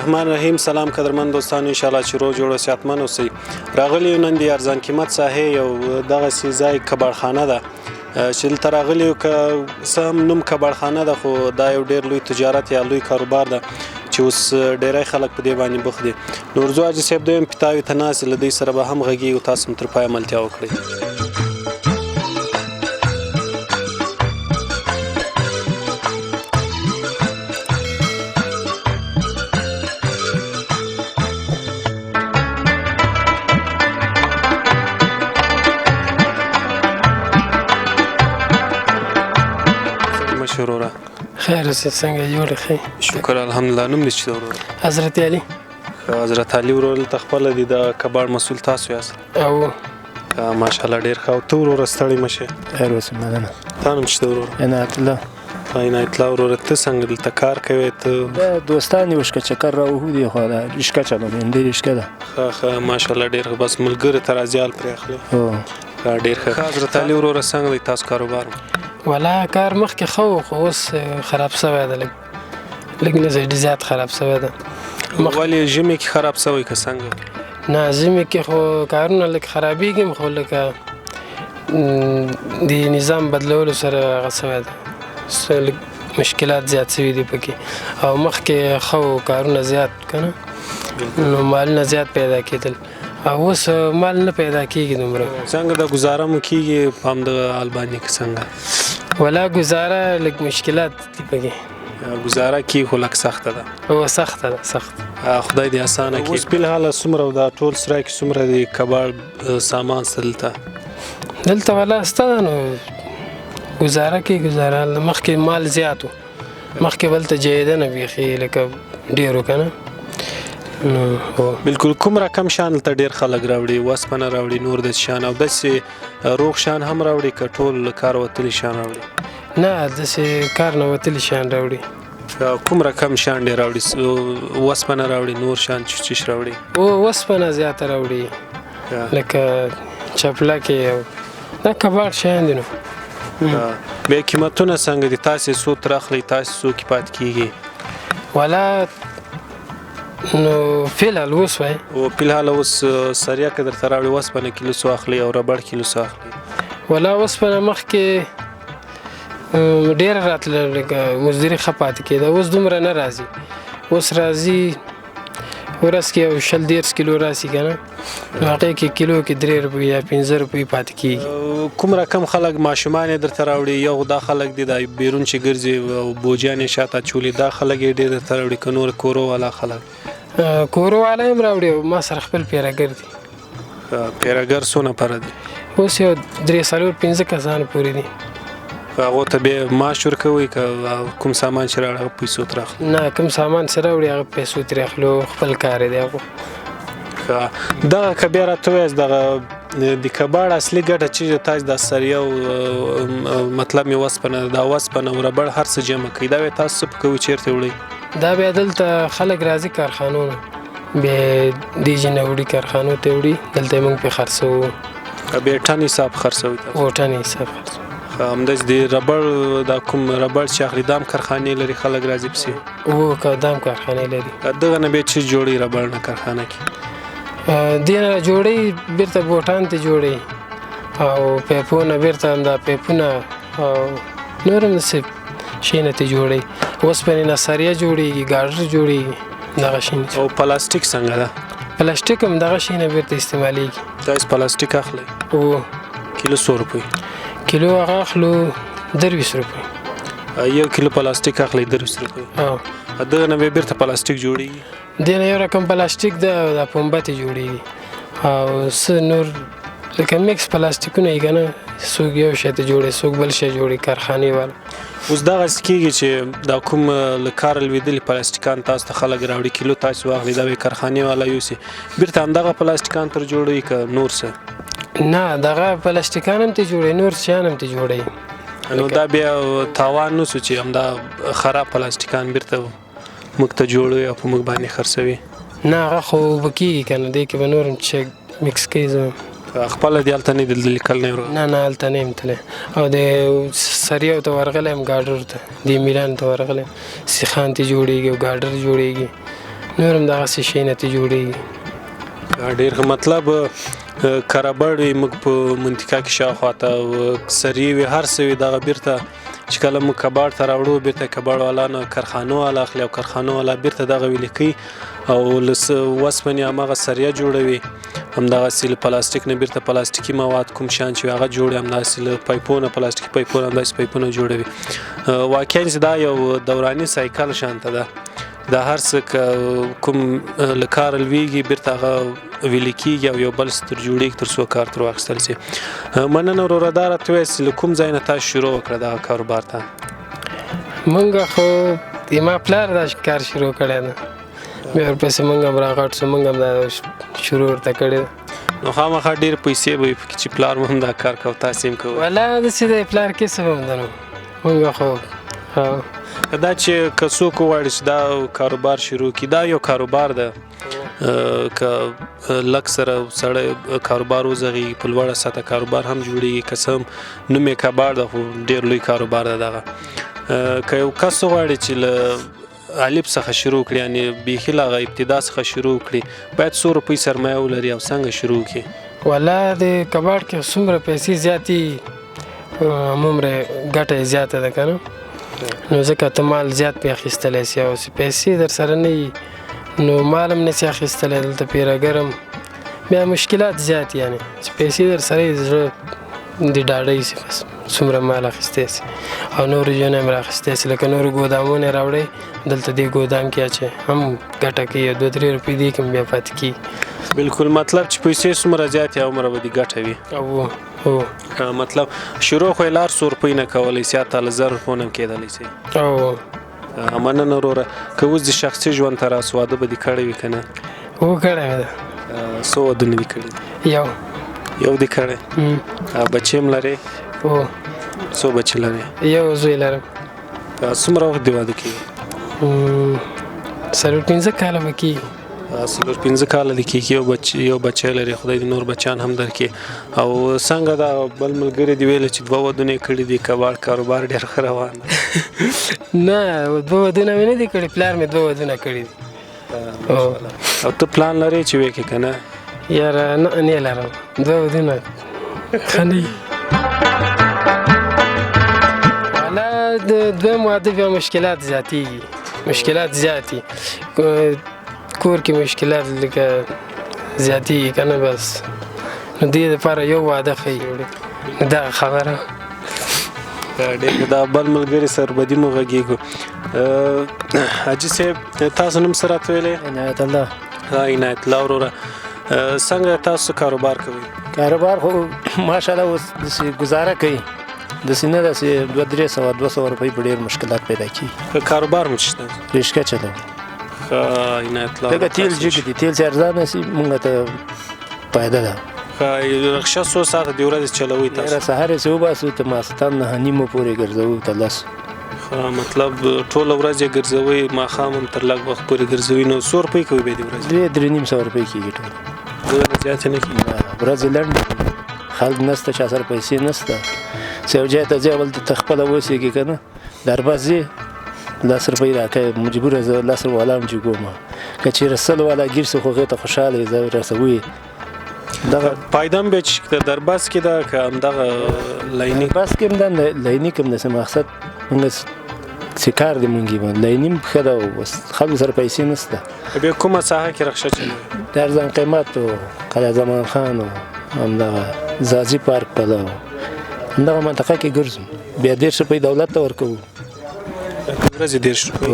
الرحمن الرحیم. سلام قدرمن دوستان، ان شاء الله چې روغ جوړ او صحتمند اوسئ. راغلی نن د ارزان قیمت ساحې یو دغه ځای کباړخانه ده چې دلته راغلی یو که څه هم نوم کباړخانه ده، خو دا یو ډېر لوی تجارت یا لوی کاروبار ده چې اوس ډېری خلک په دې باندې بوخت دي. نو ورځو حاجي صاحب دویم پیتاوي ته ناست له دوی سره به هم غږیږو، تاسو هم تر پایه ملتیا وکړئ. شروره خیر اوسې، څنګه جوړ ښه؟ شکر الحمدلله. نوم دې څه دی ورور؟ حضرت علي. حضرت علي ورور دلته خپله دي د کباړ مسؤل تاسو یاست؟ او ماشاءالله ډېر ښه. او ته وروره ستړی مه شې. خیر اوسې، مننه. تا نوم څه دی ورور؟ عنایت الله. عنایت الله وروره، ته څنګه دلته کار کوې؟ ته دا دوستان یو شکه چکر راوهو دي، خو دا رشکه چلوم، هندۍ رشکه ده. ښه ښه ماشاءالله ډېر ښه. بس ملګري ته راځيال پرې اخلي. هو ډېر ښه. حضرت علي وروره څنګه دی تاسو کاروبار؟ ولا کار مخکې ښه و، خو اوس خراب شوی ده، لږ نه ډېر زیات خراب شوی ده. ولې ژمي کې خراب شوی که څنګه؟ نه ژمي کې خو کارونه لږ خرابېږي، خو لکه د نظام بدلولو سره هغه شوی ده، لږ مشکلات زیات شوي دي پکې. او مخکې ښه و، کارونه زیات که نه، نو مالونه زیات پیدا کېدل. او اوس مال نه پیدا کېږي دومره. څنګه د ګزاره مو کېږي په همدغه حال باندې که څنګه؟ ولا ګزاره لږ مشکلات دي پکې. ګزاره کېږي خو لږ سخته ده. او سخته ده، سخته. خدای دې اسانه کړي. اوس فلحاله څومره دا ټول سرای کې څومره د کباړ سامان شته دلته؟ دلته ولا شته ده، نو ګزاره کې ګزاره مخکې مال زیات و، مخکې بلته جیده نه بیخي لکه ډېر و که نه. نو بالکل. کوم رقم شان دلته ډېر خلک راوړي؟ وسپنه راوړي، نور داسې شیان او داسې روغ شیان هم راوړي که ټول کار وتلي شیان راوړي؟ نه، داسې کار نه وتلي شیان راوړي. کوم رقم شیان ډېر راوړي؟ وسپنه راوړي، نور شیان چش راوړي؟ وسپنه زیاته راوړي، لکه چپلکې او دا کباړ شیان دي. نو بیا قیمتونه څنګه دي؟ تاسې څو تر اخلئ؟ تاسې څو کې پاتې کېږي؟ ولا نو فلحال اوس وایي، او فلحال اوس سریه که درته راوړي وسپنه کیلو څو اخلي او ربړ کیلو څو اخلي؟ ولا وسپنه مخکې ډېره راتله، لکه مزدوري ښه پاتې کېده، اوس دومره نه راځي. اوس راځي ورځ کې یو 20-30 کیلو راسي که نه، نو هغې کې کیلو کې 3 روپۍ یا 15 روپۍ پاتې کېږي. کوم رقم خلک ماشومان یې درته راوړي؟ یو دا خلک دي دا بیرون چې ګرځي او بوجیان یې شاته اچولي، دا خلک یې ډېر درته راوړي که نور کورو والا خلک؟ کورو والا هم راوړي او ما سره خپل پیرهګر دي. پیرهګر څونه پره دي؟ اوس یو 3-4-5 کسانو پورې دي. هغو ته بیا معاش ورکوئ که کوم سامان چې راوړي هغه پیسو ترې اخلي؟ نه، کوم سامان چې راوړي هغه پیسو ترې اخلو، خپل کار دی هغو. دغه که بیا راته ووایاست دغه د کباړ اصلي ګټه چې تاسو د سریه او مطلب مې وسپنه، دا وسپنه او ربړ هر څه جمع کوي، دا بیا تاسو څه کوئ چېرته وړئ؟ دا بیا دلته خلک راځي کارخانو نه، بیا دې ځای نه وړي کارخانو ته وړي، دلته یې موږ پرې خرڅوو. بیا ټن حساب خرڅوئ تاسو؟ او ټن حساب خرڅوو. همداسې د ربړ دا کوم ربړ چې اخلي دا هم کارخانې لري خلک راځي پسې؟ او که دا هم کارخانې لري. دغه نه بیا چې جوړوي ربړ نه کارخانه کې؟ دې نه جوړوي، بېرته بوټان ته جوړوي او پیپونه، بېرته همدا پیپونه او نور هم داسې شیونه ته جوړوي. اوسپنې نه سریه جوړېږي، ګاډر جوړېږي، دغه شیونه. او پلاستیک څنګه ده؟ پلاستیک هم دغه شیونه بېرته استعمالېږي. تاسو پلاستیک اخلئ؟ او کیلو 100 روپۍ؟ کیلو هغه اخلو 23 روپۍ. یو کیلو پلاستیک اخلئ 23 روپۍ؟ او دغه نه بیا بېرته پلاستیک جوړېږي؟ دې نه یو رقم پلاستیک ده، د پنبه ته جوړېږي، او څه نور لکه میکس پلاستیکونه یې که نه، څوک یو شی ته جوړوي، څوک بل شی جوړوي، کارخانې والا. اوس دغسې کېږي چې دا کوم له کاره لوېدلي پلاستیکان تاسو ته خلک راوړي، کیلو تاسو واخلئ، دا به یې کارخانې والا یوسي، بېرته همدغه پلاستیکان تر جوړوي که نور څه؟ نه، دغه پلاستیکان هم ته جوړوي، نور شیان هم ته جوړوي. نو دا بیا تاوان نه سو چې همدا خراب پلاستیکان بېرته موږ ته جوړوي او په موږ باندې خرڅوي؟ نه، هغه خو به کېږي که نه، دې کې به نور هم چې میکس کوي. زه خپله دې هلته نه دي لیدلي؟ کله نه ورغلی؟ نه، هلته نه یم تللی. او د سریو ته ورغلی یم، ګاډرو ته، د میلان ته ورغلی یم، سیخان ته جوړېږي او ګاډر جوړېږي، نور هم دغسې شی نه ترې جوړېږي. ډېر ښه. مطلب کاربړ وي موږ په منطقه کې شاوخوا ته سرې وي هر څه وي دغه بیرته چې کله موږ کباړ ته راوړو بیرته کباړ والا نه کارخانو والا اخلي او کارخانو والا بیرته دغه ویلې کوي او له وسپنې هماغه سریه جوړوي همدغسې له پلاستیک نه بیرته پلاستیکي مواد کوم شیان چې هغه جوړوي همداسې له پایپونه پلاستیکي پایپونه همداسې پایپونه جوړوي. واقعا چې دا یو دوراني سایکل شانته ده دا هر څه کوم له کاره لویږي بیرته هغه ویلې کېږي او یو بل څه تر جوړېږي تر څو کار تر واخیستل شي. مننه وروره دا راته ووایاست چې له کوم ځای نه تاسو شروع وکړه دغه کاروبار ته؟ مونږ خو ما پلار دا کار شروع کړی ده بیا ورپسې مونږ هم راغټ شو مونږ هم دا شروع ورته کړې ده. نو خامخا ډېرې پیسې به وي پکې چې پلار مو هم دا کار کوو تاسې هم کوئ. والله داسې دی پلار کسب هم ده نو مونږ خو دا چې که څوک وغواړي چې دا کاروبار شروع کړي دا یو کاروبار ده که لږ سره سړی کاروبار وزغېږي په لوړه سطحه کاروبار هم جوړېږي که څه هم نوم یې کباړ ده خو ډېر لوی کاروبار ده دغه. که یو کس وغواړي چې له الف څخه شروع کړي یعنې بیخي له هغه ابتدا څخه شروع کړي باید څو روپۍ سرمایه ولري او څنګه شروع کړي؟ والله د کباړ کې څومره پیسې زیاتې همومره ګټه یې زیاته ده که نه نو ځکه ته مال زیات پې اخیستلی سي او پیسې در سره نه وي نو مال هم نسي اخیستلی دلته پیرهګر هم بیا مشکلات زیات یعنې چې پیسې در سره یې زړه دې ډاډی سي بس څومره مال اخیستی سي او نورو ژوند هم رااخیستی سي لکه نورو ګودامونه یې راوړی دلته دې ګودام کې اچوي هم ګټه کوي او 2-3 روپۍ دې کې هم بیا پاتې کېږي. بالکل مطلب چې پیسې څومره زیاتې هومره به دې ګټه وي. او مطلب شروع خو یې لار 100 روپۍ نه کولی سي حتی له 1000 روپو نه هم کېدلی سي. مننه وروره. که اوس د شخصي ژوند ته راسو واده به دې کړی وي که نه؟ هو کړی مې ده. څو ودونه دي کړي؟ یو دې کړی. بچې هم لرې؟ هو. څو بچې لرې؟ یو زوی لرم. څومره وخت دې واده کېږي؟ 4-5 کاله به کېږي. 4-5 کاله دې کېږي یو بچی لري خدای دې نور بچیان هم درکړي. او څنګه دا بل ملګري دې ویل چې 2 ودونه یې کړي دي کباړ کاروبار ډېر ښه روان دی؟ نه 2 ودونه مې نه دي کړي پلار مې 2 ودونه کړي دي. او ته پلان لرې چې وکړې که نه؟ یاره نه لرم 2 ودونه ښه نه وي. والا د دویم واده بیا مشکلات زیاتېږي مشکلات زیات دي کور کې مشکلات لکه زیاتېږي که نه بس نو دې دپاره یو واده ښه وي دغه خبره. ډېر دا بل ملګري سره بدي مو غږېږو. حاجي صاحب تاسو نوم څه راته ویلی؟ عنایت الله. عنایت الله وروره څنګه تاسو کاروبار کوئ؟ کاروبار خو ماشاءالله اوس داسې ګزاره کوي داسې نه داسې 200-300 روپۍ په ډېر مشکلات پیدا کېږي. کاروبار مو شته؟ رشکه چلوو. عنایت الله لکه تیل جګ دي تیل چې ارزانه سي مونږ ته فایده ده. رخصه څو ساعته د ورځې چلوئ تاسو؟ سهار یې وباسو ته ماخستان 9:30 پورې ګرځوو ته 10. مطلب ټوله ورځ یې ګرځوئ ماښام هم تر لږ وخت پورې ګرځوئ نو 100 روپۍ کوي بیا د ورځې؟ 200-300 روپۍ کېږي ټول. زیاتې نه کېږي؟ ورځې لنډې خلک نسته چا سره پیسې نسته چې یو ځای ته ځې اول ته خپله اوسېږي که نه درباز ځې 10 روپۍ راکوې مجبوره زه 10 روپۍ والا هم چې ګورم که چېرې 100 والا ګیر شي خو هغې ته خوشحاله یې زه رسوي. دغه فایده هم بیا چې درباز کې ده که همدغه لایني؟ درباز کې هم ده لایني کې هم داسې مقصد موږ چې کار دی مونږ یې لایني هم ښه ده اوس خلکو سره پیسې نشته. بیا کومه ساحه کې رخصه چلوئ؟ د ارزان قیمت و قلعه زمان خان و همدغه ځاځي پارک پله همدغه منطقه کې ګرځو بیا 10 روپۍ دولت ته ورکوو. ورځې 10 روپۍ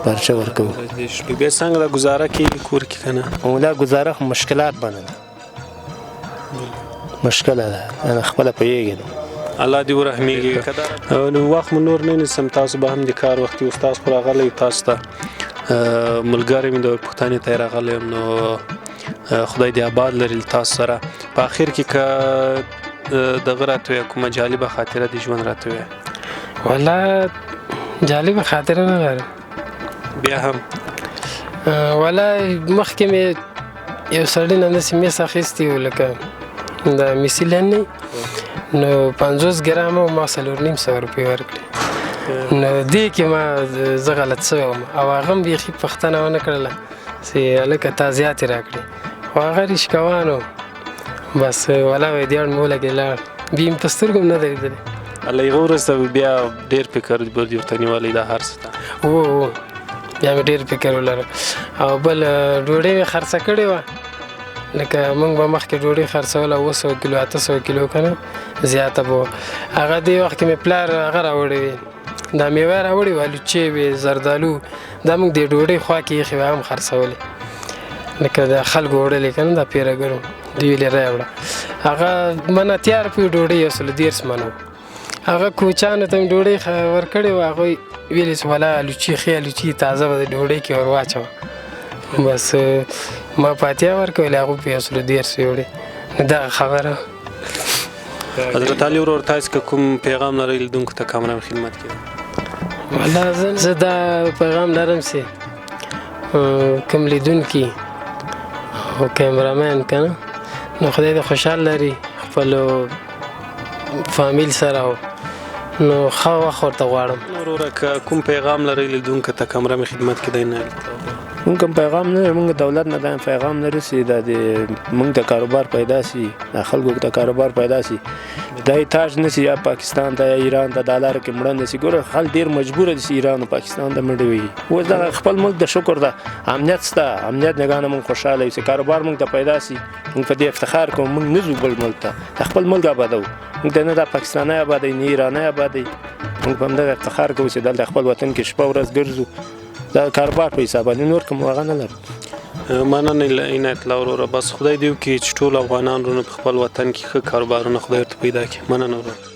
پارچه ورکوو. بیا څنګه دا ګزاره کېږي کور کې که نه؟ دا ګزاره خو مشکلات باندې ده مشکله ده انا خپله پوهېږي نو الله دې ورحمېږي. نو وخت مو نور نه نیسم تاسو به هم د کار وخت وي تاسو خو راغلی تاسو ته ملګری مې د پوښتنې ته یې راغلی یم نو خدای دې آباد لري تاسو سره. په اخر کې که دغه راته وایه کومه جالبه خاطره د ژوند راته وایه؟ والله جالبه خاطره نه لرم. بیا هم والله مخکې مې یو سړي نه داسې میس اخیستی و لکه د میسي لنې نو 50 ګرامه ما 4.5 روپۍ ورکړې نو دې کې ما زه غلط شوی وم او هغه هم بیخي پوښتنه ونه کړله چې هلکه تا زیاتې راکړې خو هغه ریشکوان و بس ولا وایي دیاړ مې ولګېد لاړ بیا مې په سترګو هم نه دی لیدلی له هغه وروسته بیا ډېر فکر ورته نیولی دا هر څه ته و بیا مې ډېر فکر ولرم او بل ډوډۍ مې خرڅه کړې وه لکه موږ به مخکې ډوډۍ خرڅوله 700 کیلو 800 کیلو که نه زیاته به وه هغه دې وخت کې مې پلار هغه راوړې وې دا میوه راوړې وه الوچې وې زردالو دا موږ د ډوډۍ خوا کې ایښې وې هم خرڅولې لکه د خلکو وړلې که نه دا پیرهګرو دوی ویلې راوړه هغه منه تیار پوي ډوډۍ 130 منه هغه کوچانو ته مې ډوډۍ ورکړې وه هغوی ویلې چې ولا الوچې ښې الوچې تازه به د ډوډۍ کې ور واچوه بس ما پاتیا ورکولې هغوی په 130 وړې نو دغه خبره حضرت علي ورور تاسو که کوم پیغام لرئ لیدونکو ته کامران خدمت کې والله زه دا پیغام لرم چې کوم لیدونکي او کیمرامین که نه نو خدای دې خوشحال لري خپلو فامیل سره نو ښه وخت ورته غواړم وروره که کوم پیغام لرئ لیدونکو ته کامران خدمت کې دی نه مونږ کوم پیغام نه مونږ دولت نه دا پیغام نه رسي دا د مونږ د کاروبار پیدا سي د خلکو د کاروبار پیدا سي دا تاج نسی یا پاکستان ته یا ایران ته د لار کې مړ نه سي ګوره خل ډیر مجبور دي ایران او پاکستان ته مړ وي و دا خپل ملک د شکر ده امنیت ستا امنیت نه غانه مونږ خوشاله یو کاروبار مونږ ته پیدا سي مونږ په دې افتخار کوم مونږ نه زو بل ملک ته خپل ملک آبادو مونږ نه د پاکستان آبادی نه ایران آبادی مونږ په دې افتخار کوو چې د خپل وطن کې شپه ورځ ګرځو دا کاروبار په حساب باندې نور کوم هغه نه لرم مننه عنایت الله وروره بس خدای دې وکړي چې ټول افغانان رونه په خپل وطن کې ښه کاروبارونه خدای ورته پیدا کړي مننه وروره